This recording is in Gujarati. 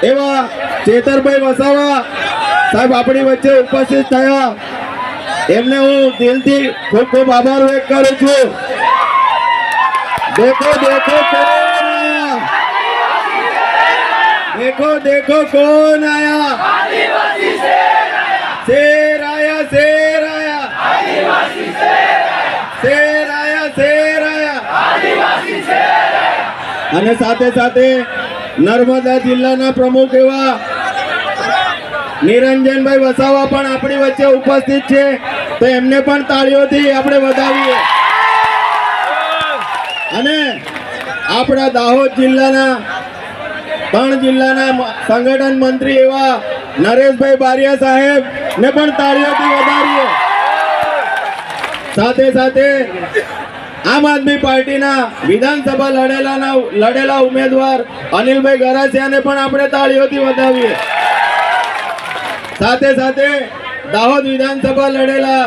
એવા ચેતરભાઈ વસાવા સાહેબ આપણી વચ્ચે ઉપસ્થિત થયા, એમને હું દિલથી ખૂબ ખૂબ આભાર વ્યક્ત કરું છું। देखो देखो कौन आया, देखो देखो कौन आया, शेर आया, शेर आया, शेर आया, शेर आया। અને સાથે સાથે નર્મદા જિલ્લાના પ્રમુખ એવા નિરંજનભાઈ વસાવા પણ આપણી વચ્ચે ઉપસ્થિત છે, તો એમને પણ તાળીઓથી આપણે વધાવીએ। અને આપણા દાહોદ જિલ્લાના 3 જિલ્લાના સંગઠન મંત્રી એવા નરેશભાઈ બારિયા સાહેબ ને પણ તાળીઓથી વધારીએ। સાથે સાથે આમ આદમી પાર્ટીના વિધાનસભા લડેલા ઉમેદવાર અનિલભાઈ ગરાસિયાને પણ આપણે તાળીઓથી વધાવીએ। સાથે સાથે દાહોદ વિધાનસભા લડેલા